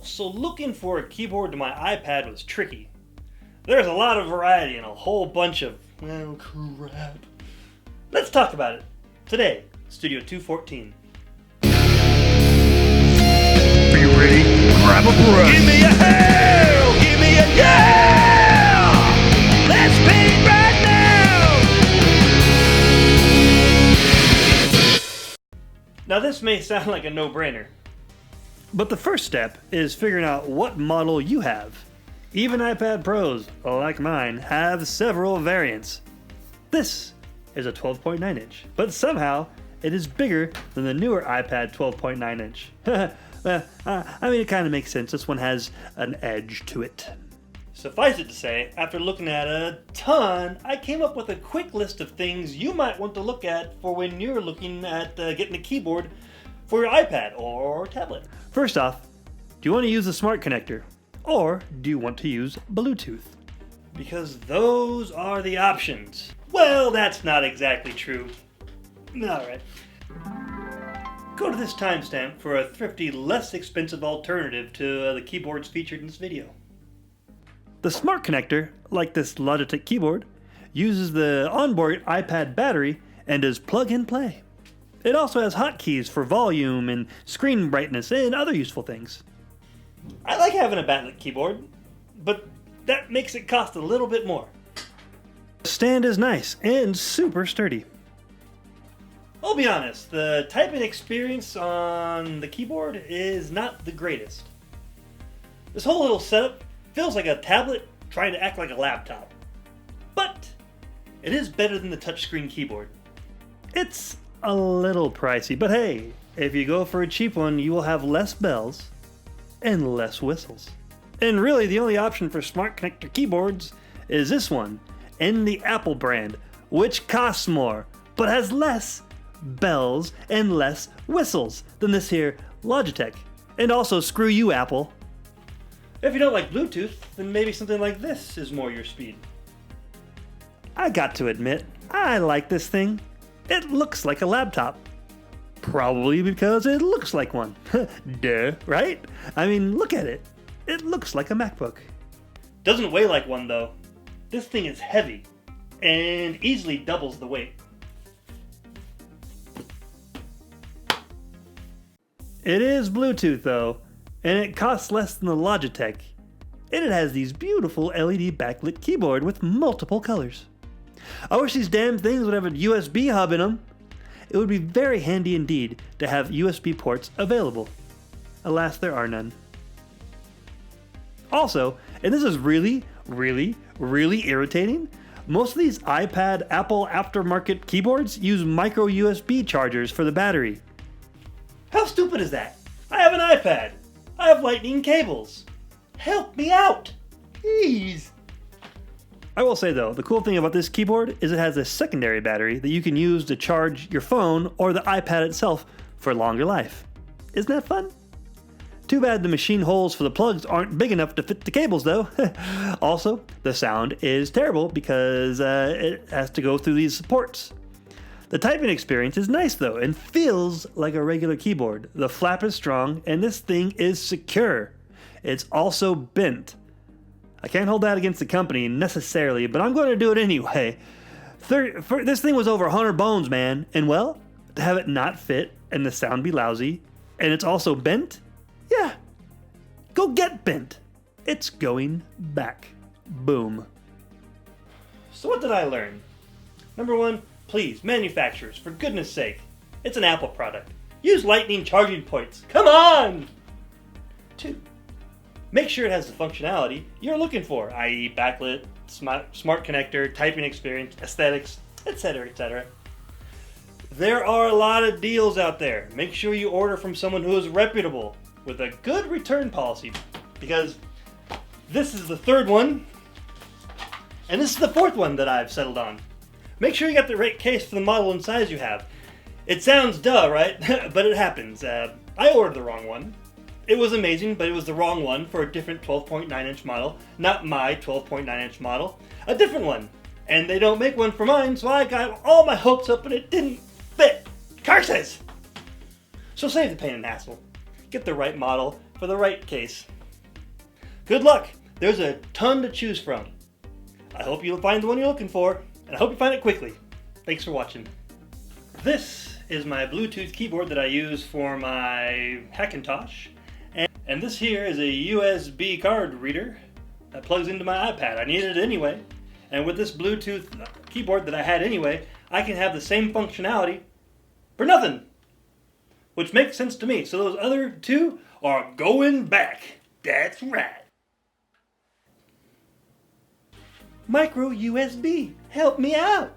so looking for a keyboard to my iPad was tricky. There's a lot of variety and a whole bunch of, well, crap. Let's talk about it. Today, Studio-214. Are you ready? Grab a brush. Give me a hell! Give me a yeah! Let's paint right now! Now this may sound like a no-brainer, but the first step is figuring out what model you have. Even iPad Pros, like mine, have several variants. This is a 12.9 inch, but somehow it is bigger than the newer iPad 12.9 inch. I mean, it kind of makes sense. This one has an edge to it. Suffice it to say, after looking at a ton, I came up with a quick list of things you might want to look at for when you're looking at getting a keyboard for your iPad or tablet. First off, do you want to use a smart connector? Or do you want to use Bluetooth? Because those are the options. Well, that's not exactly true. Alright. Go to this timestamp for a thrifty, less expensive alternative to the keyboards featured in this video. The smart connector, like this Logitech keyboard, uses the onboard iPad battery and is plug and play. It also has hotkeys for volume and screen brightness and other useful things. I like having a backlit keyboard, but that makes it cost a little bit more. The stand is nice and super sturdy. I'll be honest, the typing experience on the keyboard is not the greatest. This whole little setup feels like a tablet trying to act like a laptop. But it is better than the touchscreen keyboard. It's a little pricey, but hey, if you go for a cheap one, you will have less bells and less whistles. And really, the only option for smart connector keyboards is this one, and the Apple brand, which costs more, but has less bells and less whistles than this here Logitech. And also, screw you, Apple. If you don't like Bluetooth, then maybe something like this is more your speed. I got to admit, I like this thing. It looks like a laptop. Probably because it looks like one. Duh, right? I mean, look at it. It looks like a MacBook. Doesn't weigh like one though. This thing is heavy and easily doubles the weight. It is Bluetooth though, and it costs less than the Logitech. And it has these beautiful LED backlit keyboard with multiple colors. I wish these damn things would have a USB hub in them. It would be very handy indeed to have USB ports available. Alas, there are none. Also, and this is really irritating, most of these iPad Apple aftermarket keyboards use micro USB chargers for the battery. How stupid is that? I have an iPad. I have lightning cables. Help me out, please. I will say though, the cool thing about this keyboard is it has a secondary battery that you can use to charge your phone or the iPad itself for longer life. Isn't that fun? Too bad the machine holes for the plugs aren't big enough to fit the cables though. Also, the sound is terrible because it has to go through these ports. The typing experience is nice though and feels like a regular keyboard. The flap is strong and this thing is secure. It's also bent. I can't hold that against the company necessarily, but I'm going to do it anyway. This thing was over 100 bones, man. And well, to have it not fit and the sound be lousy, and it's also bent, yeah, go get bent. It's going back. Boom. So what did I learn? Number one, please, manufacturers, for goodness sake, it's an Apple product. Use lightning charging ports. Come on! 2. Make sure it has the functionality you're looking for, i.e. backlit, smart connector, typing experience, aesthetics, etc., etc. There are a lot of deals out there. Make sure you order from someone who is reputable with a good return policy, because this is the 3rd one, and this is the 4th one that I've settled on. Make sure you got the right case for the model and size you have. It sounds duh, right? But it happens. I ordered the wrong one. It was amazing, but it was the wrong one for a different 12.9 inch model. Not my 12.9 inch model. A different one. And they don't make one for mine, so I got all my hopes up and it didn't fit. Curses! So save the pain and hassle. Get the right model for the right case. Good luck! There's a ton to choose from. I hope you'll find the one you're looking for, and I hope you find it quickly. Thanks for watching. This is my Bluetooth keyboard that I use for my Hackintosh. And this here is a USB card reader that plugs into my iPad. I needed it anyway. And with this Bluetooth keyboard that I had anyway, I can have the same functionality for nothing. Which makes sense to me. So those other two are going back. That's right. Micro USB, help me out.